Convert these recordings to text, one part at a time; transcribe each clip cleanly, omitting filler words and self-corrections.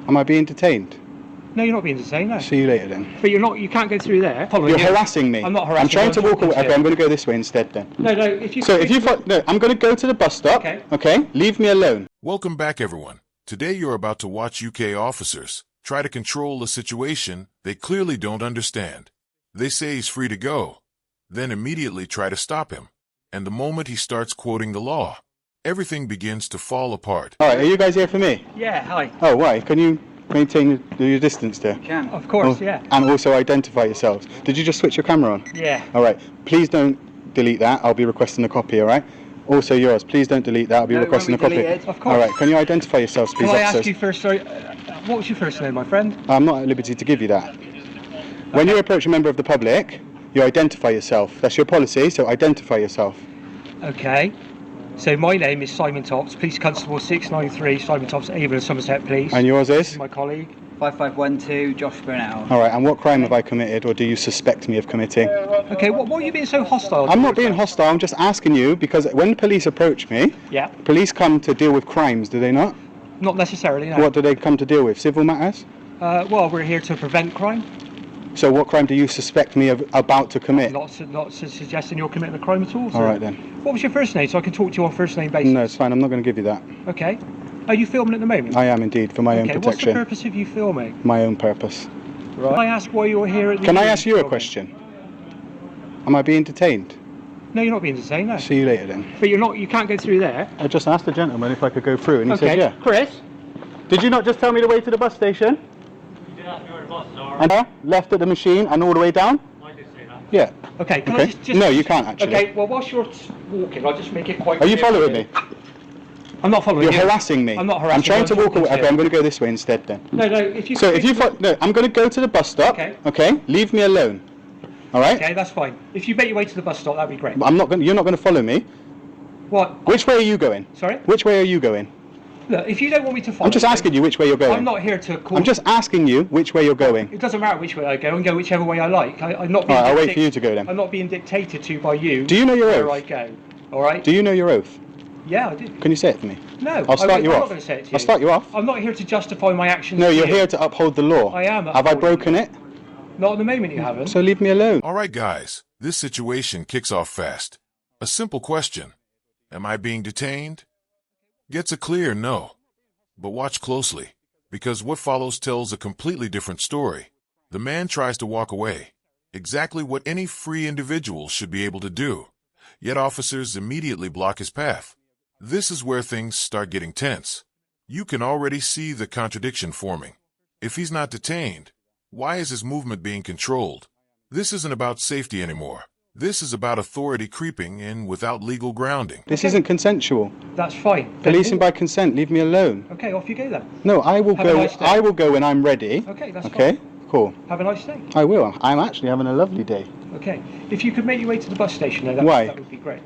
Am I being detained? No, you're not being detained, no. See you later then. But you're not, you can't go through there. You're harassing me. I'm not harassing I'm trying to walk away. you. Okay, I'm going to go this way instead then. No, if you... No, I'm going to go to the bus stop. Okay? Leave me alone. Welcome back, everyone. Today you're about to watch UK officers try to control a situation they clearly don't understand. They say he's free to go, then immediately try to stop him. And the moment he starts quoting the law, everything begins to fall apart. Alright, are you guys here for me? Yeah, hi. Oh, why? Can you maintain your distance there? Can. Of course, yeah. And also identify yourselves. Did you just switch your camera on? Yeah. Alright, please don't delete that. I'll be requesting a copy, alright? Also yours, please don't delete that. I'll be requesting a copy. Deleted. Of course. Alright, can you identify yourselves, please, Can I officers? ask you first, sorry, what was your first name, my friend? I'm not at liberty to give you that. When you approach a member of the public, you identify yourself. That's your policy, so identify yourself. Okay. So my name is Simon Tops, Police Constable 693, Simon Tops, Avon, Somerset Police. And yours is? My colleague. 5512, Josh Burnell. Alright, and what crime have I committed, or do you suspect me of committing? Okay, what are you being so hostile? I'm not being hostile, I'm just asking you, because when police approach me, Yeah. police come to deal with crimes, do they not? Not necessarily, no. What do they come to deal with? Civil matters? Well, we're here to prevent crime. So what crime do you suspect me of about to commit? Not suggesting you're committing a crime at all. So. Alright then. What was your first name, so I can talk to you on first name basis? No, it's fine, I'm not going to give you that. Okay. Are you filming at the moment? I am indeed, for my own What's the protection. purpose of you filming? My own purpose. Right. Can I ask why you're here at the Can I ask you a filming? question? Am I being detained? No, you're not being detained, no. See you later then. But you can't go through there. I just asked the gentleman if I could go through, and he said yeah. Chris? Did you not just tell me the way to the bus station? You did ask me where the bus is, alright? And left at the machine and all the way down? I did say that. Yeah. Okay, can Okay. I just... No, you can't actually. Okay, well, whilst you're walking, I'll just make it quite Are you clear following to me? I'm not following You're you. harassing me. I'm not harassing I'm trying you, to I'm walk talking away. to Okay, you. I'm going to go this way instead then. No, if you... So if you no, I'm going to go to the bus stop. Okay. Okay. Leave me alone. All right. Okay, that's fine. If you make your way to the bus stop, that'd be great. I'm not going. You're not going to follow me. What? Which way are you going? Sorry? Which way are you going? Look, if you don't want me to follow... I'm just asking you which way you're going. I'm not here to call... I'm just asking you which way you're going. It doesn't matter which way I go, and go whichever way I like. I'm not being... All right, I'll wait for you to go then. I'm not being dictated to by you. Do you know your where oath? I go. All right? Do you know your oath? Yeah, I do. Can you say it to me? No, I'll start you I'm off. not going to say it to you. I'll start you off. I'm not here to justify my actions. No, to you're you. here to uphold the law. I am. Have I broken it? Not at the moment, you haven't. So leave me alone. All right, guys, this situation kicks off fast. A simple question. Am I being detained? Gets a clear no. But watch closely, because what follows tells a completely different story. The man tries to walk away, exactly what any free individual should be able to do. Yet officers immediately block his path. This is where things start getting tense. You can already see the contradiction forming. If he's not detained, why is his movement being controlled? This isn't about safety anymore. This is about authority creeping in without legal grounding. This isn't consensual. That's fine. Policing by consent. Leave me alone. Okay, off you go then. No, I will Have a go. nice day. I will go when I'm ready. Okay, that's Okay. fine. Cool. Have a nice day. I will. I'm actually having a lovely day. Okay. If you could make your way to the bus station, though, Why? that would be great.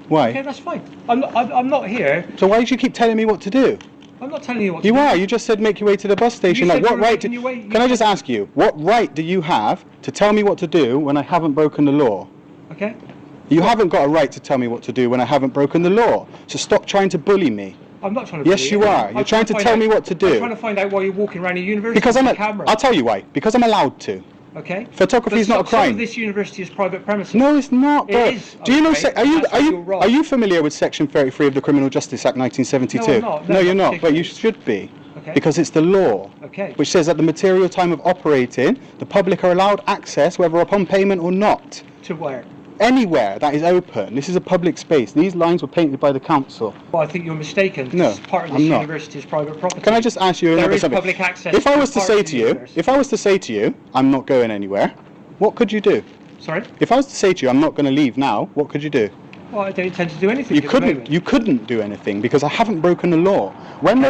Why? Okay, that's fine. I'm not here. So why do you keep telling me what to do? I'm not telling you what to You do. are. You just said make your way to the bus station. You Like, said what you were right? making your way- Can I just ask you, what right do you have to tell me what to do when I haven't broken the law? Okay. You haven't got a right to tell me what to do when I haven't broken the law. So stop trying to bully me. I'm not trying to. Yes, bully you are. You're trying to find tell out- me what to do. I'm trying to find out why you're walking around a university Because with I'm a camera. I'll tell you why. Because I'm allowed to. Okay. Photography is But not a some crime. of this university is private premises. No, it's not, bro. It is. Do you know? Okay, Are you that's why you're wrong. are you familiar with Section 33 of the Criminal Justice Act 1972? No, I'm not. No, you're not not. But you particularly. should be. Okay. Because it's the law. Okay. Which says at the material time of operating, the public are allowed access, whether upon payment or not. To where? Anywhere that is open. This is a public space. These lines were painted by the council. Well, I think you're mistaken. No, This part of this I'm not. university is private property. Can I just ask you There another is something? public access If I to was to part say of to the you, university. if I was to say to you, I'm not going anywhere, what could you do? Sorry? If I was to say to you, I'm not going to leave now, what could you do? Well, I don't intend to do anything. You at the moment. couldn't. You couldn't do anything because I haven't broken the law. When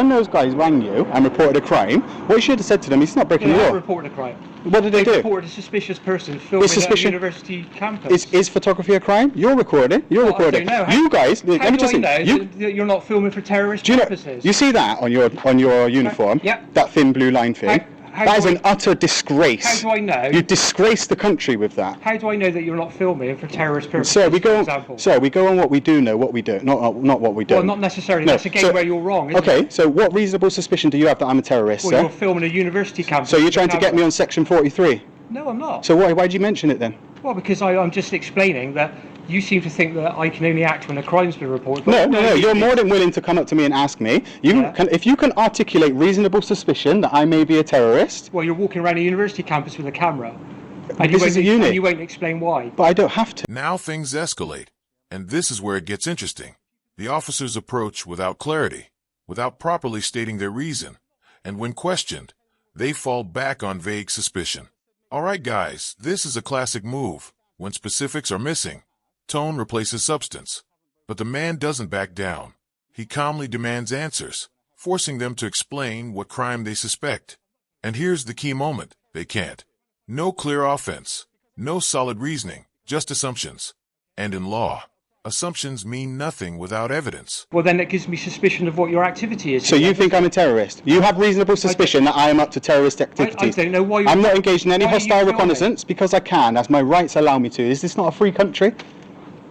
those guys rang you and reported a crime, what you should have said to them, he's not breaking They the have law. reported a crime. What did they They do? reported a suspicious person filming at a suspicion- university campus. Is photography a crime? You're recording. You're Well, I recording. don't know. You guys, How let me do just I say, know you. that you're not filming for terrorist Do you know? purposes? You see that on your uniform? Yeah. That thin blue line thing. That is an utter disgrace. How do I know? You disgrace the country with that. How do I know that you're not filming for terrorist purposes? Sir, we for example? we go on what we do know, what we don't, not what we don't. Well, not necessarily. No, That's again so- where you're wrong, isn't Okay, it? so what reasonable suspicion do you have that I'm a terrorist, Well, sir? you're filming a university campus. So you're with a trying to get me camera. on section 43? No, I'm not. So why'd you mention it then? Well, because I'm just explaining that you seem to think that I can only act when a crime's been reported. No, you're more than willing to come up to me and ask me. Yeah. If you can articulate reasonable suspicion that I may be a terrorist, Well, you're walking around a university campus with a camera. And This is a uni. And you won't explain why. but I don't have to. Now things escalate, and this is where it gets interesting. The officers approach without clarity, without properly stating their reason, and when questioned, they fall back on vague suspicion. All right, guys, this is a classic move. When specifics are missing, tone replaces substance. But the man doesn't back down. He calmly demands answers, forcing them to explain what crime they suspect. And here's the key moment. They can't. No clear offense, no solid reasoning, just assumptions. And in law, assumptions mean nothing without evidence. Well, then it gives me suspicion of what your activity is. So you think I'm a terrorist? You have reasonable suspicion that I am up to terrorist activities? I don't know why you're... I'm not engaged in any why are you hostile filming? reconnaissance because I can, as my rights allow me to. Is this not a free country?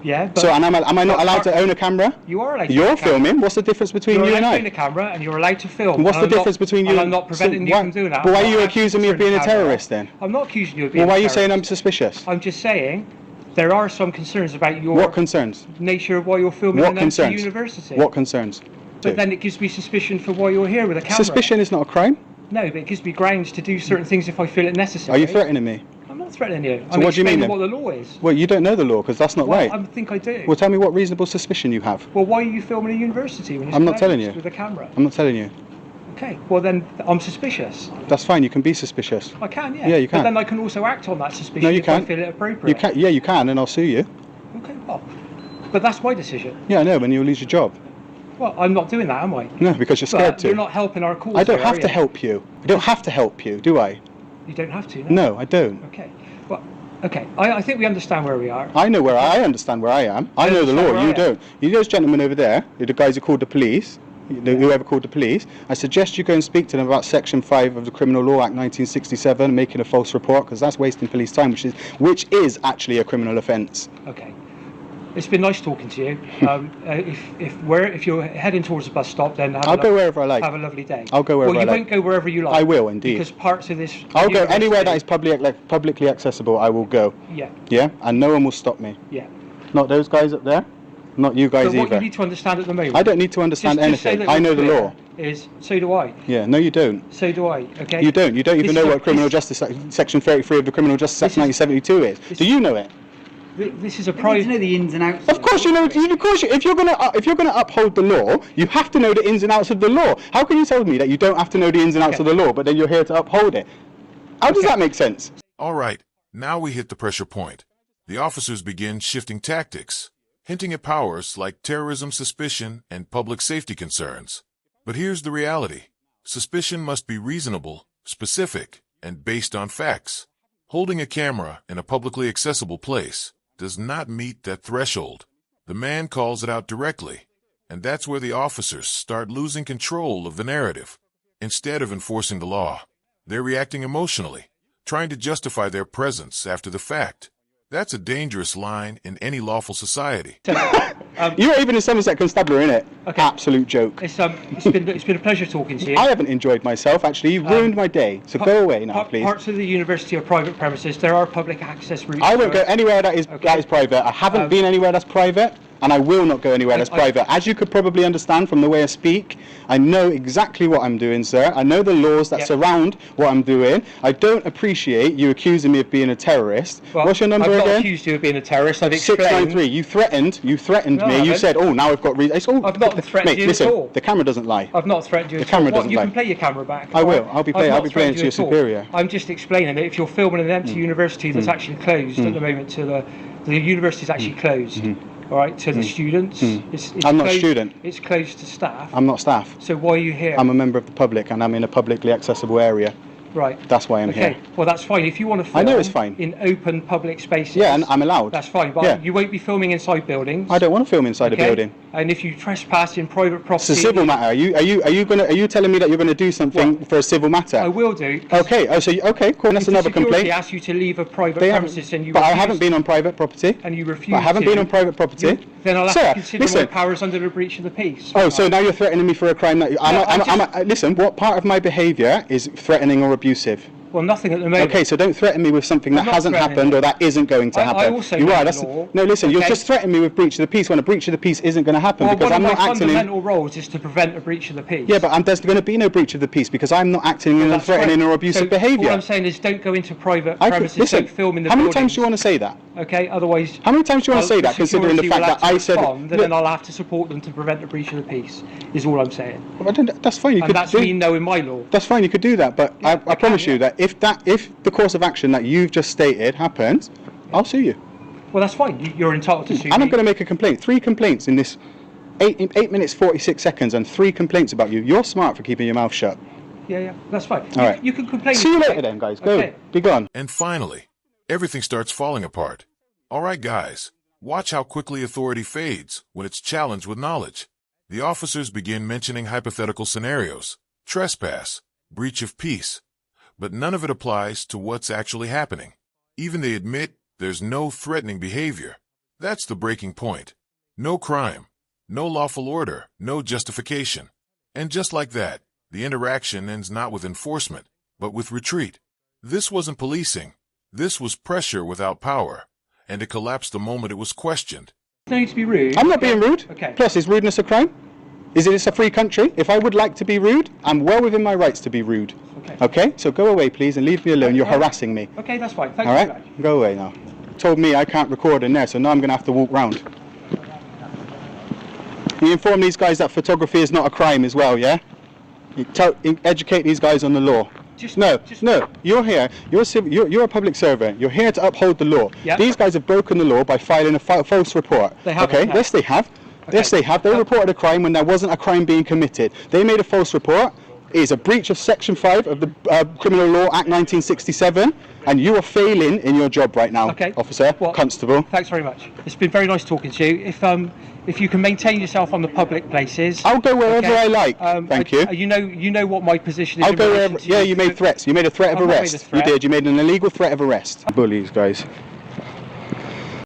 Yeah, but... So, and am I not allowed to own a camera? You are allowed to You're own a camera. filming. What's the difference between You're you allowed and to own a I? camera and you're allowed to film. And what's the And I'm difference not- between you and I'm not preventing you why- from doing that. But why I'm are you not accusing me of turning being a the camera terrorist off. then? I'm not accusing you of being Well, why a are you saying I'm terrorist. suspicious? I'm just saying there are some concerns about your What concerns? nature of why you're filming What an empty concerns? university. What concerns? But then it gives me suspicion for why you're here with a camera. Suspicion is not a crime. No, but it gives me grounds to do certain things if I feel it necessary. Are you threatening me? I'm not threatening you. So I'm what do you mean explaining then? what the law is. Well, you don't know the law because that's not Well, right. I think I do. Well, tell me what reasonable suspicion you have. Well, why are you filming a university when it's I'm not closed telling you. with a camera? I'm not telling you. Okay, well then I'm suspicious. That's fine. You can be suspicious. I can, yeah. Yeah, you can. But then I can also act on that suspicion No, you if I can't. feel it appropriate. You can. Yeah, you can, and I'll sue you. Okay, well, but that's my decision. Yeah, I know, and you'll lose your job. Well, I'm not doing that, am I? No, because you're scared But to. you're not helping our cause. I don't here, have are to you? help you. I don't have to help you, do I? You don't have to. No, I don't. Okay. Well, okay. I think we understand where we are. I know where I understand where I am. I know the understand law. where You I am. don't. You those gentlemen over there, the guys who called the police, whoever called the police. I suggest you go and speak to them about Section 5 of the Criminal Law Act 1967, making a false report, because that's wasting police time, which is actually a criminal offence. Okay. It's been nice talking to you. If you're heading towards the bus stop, then I'll go wherever I like. Have a lovely day. I'll go wherever well, I you like. won't go wherever you like. I will indeed. Because parts of this. I'll go anywhere that university- is publicly accessible. I will go. Yeah. Yeah, and no one will stop me. Yeah. Not those guys up there. Not you guys But what either. you need to understand at the moment. I don't need to understand just so anything. that I we're know the clear, law. Is so do I. Yeah, no, you don't. So do I. Okay. You don't. You don't even This know is a- what Criminal this- Justice Section 33 of the Criminal Justice Act This is- 1972 is. this- Do you know it? This is a You need to private. know the ins and outs. Of course you know. Of course, if you're gonna uphold the law, you have to know the ins and outs of the law. How can you tell me that you don't have to know the ins and outs of the law, but then you're here to uphold it? How does that make sense? All right, now we hit the pressure point. The officers begin shifting tactics, hinting at powers like terrorism suspicion and public safety concerns. But here's the reality. Suspicion must be reasonable, specific, and based on facts. Holding a camera in a publicly accessible place does not meet that threshold. The man calls it out directly, and that's where the officers start losing control of the narrative. Instead of enforcing the law, they're reacting emotionally, trying to justify their presence after the fact. That's a dangerous line in any lawful society. You're even in Somerset Constabulary, innit? Okay. Absolute joke. It's been a pleasure talking to you. I haven't enjoyed myself, actually. You've ruined my day. So go away now, please. Parts of the university are private premises. There are public access routes. I won't go anywhere that is private. I haven't been anywhere that's private, and I will not go anywhere that's private. As you could probably understand from the way I speak, I know exactly what I'm doing, sir. I know the laws that surround what I'm doing. I don't appreciate you accusing me of being a terrorist. Well, What's your number I've again? not accused you of being a terrorist. I've explained. 693. You threatened No, I me. You haven't. said, "Oh, now I've got reason." I've not threatened Mate, you listen, at all. the camera doesn't lie. I've not threatened you. The at camera all. doesn't You lie. can play your camera back. I will. I've I'll be playing not it to threatened your you at all. superior. I'm just explaining that if you're filming an empty university that's actually closed at the moment to the university's actually closed. All right, to the students. It's I'm not a closed- student. It's closed to staff. I'm not staff. So why are you here? I'm a member of the public, and I'm in a publicly accessible area. Right. That's why I'm Okay. here. Well, that's fine. If you want to film I know it's fine. in open public spaces, Yeah, and I'm allowed. that's fine. But Yeah. you won't be filming inside buildings. I don't want to film inside a okay? building. And if you trespass in private property, It's a civil matter. Are you telling me that you're going to do something for a civil matter? I will do. Okay. Oh, so okay, cool. That's If the another security complaint. asks you to leave a private They premises and you but I refuse, haven't been on private property. and you refuse But I haven't to, been on private property. then I'll have Sir, to consider my listen. powers under the breach of the peace. Oh, so now you're threatening me for a crime that listen. What part of my behaviour is threatening or abusive? Well, nothing at the moment. Okay, so don't threaten me with something that I'm not hasn't threatening happened you. or that isn't going to I happen. also You know are. the That's law, no. Listen, you're okay? just threatening me with breach of the peace when a breach of the peace isn't going to happen Well, because one I'm of not my acting in. fundamental roles is to prevent a breach of the peace. Yeah, but there's going to be no breach of the peace because I'm not acting in a That's threatening right. or abusive So behaviour. All I'm saying is don't go into private premises, Listen, don't film in the how many buildings. times do you want to say that? Okay, otherwise... How many times do you want to say that, considering the fact that I said... And then I'll have to support them to prevent a breach of the peace, is all I'm saying. That's fine, you And could that's do... me knowing my law. That's fine, you could do that, but Yeah, I promise you that if the course of action that you've just stated happens, I'll sue you. Well, that's fine. You're entitled to sue And me. I'm going to make a complaint. 3 complaints in this 8 minutes 46 seconds and 3 complaints about you. You're smart for keeping your mouth shut. Yeah, that's fine. All right. You can complain. See you later then, guys. Go. Okay. Be gone. And finally, everything starts falling apart. All right, guys, watch how quickly authority fades when it's challenged with knowledge. The officers begin mentioning hypothetical scenarios, trespass, breach of peace, but none of it applies to what's actually happening. Even they admit there's no threatening behavior. That's the breaking point. No crime, no lawful order, no justification. And just like that, the interaction ends not with enforcement, but with retreat. This wasn't policing. This was pressure without power, and it collapsed the moment it was questioned. No need to be rude. I'm not being rude. Okay. Plus, is rudeness a crime? Is it a free country? If I would like to be rude, I'm well within my rights to be rude. Okay. Okay? So go away, please, and leave me alone. You're harassing me. Okay, that's fine. Thank All you very right? much. Go away now. Told me I can't record in there, so now I'm going to have to walk round. You inform these guys that photography is not a crime as well, yeah? You educate these guys on the law. No. You're here. You're a public servant. You're here to uphold the law. Yep. These guys have broken the law by filing a false report. They have, Okay. yeah. Yes, they have. Okay. Yes, they have. They reported a crime when there wasn't a crime being committed. They made a false report. It is a breach of Section 5 of the Criminal Law Act 1967, and you are failing in your job right now, Okay. officer, Well, constable. Thanks very much. It's been very nice talking to you. If you can maintain yourself on the public places, I'll go wherever okay, I like. Thank you. You know what my position is. I'll in go relation wherever. to Yeah, you made threats. You made a threat of I've not made a arrest. threat. You did. You made an illegal threat of arrest. Bullies, guys.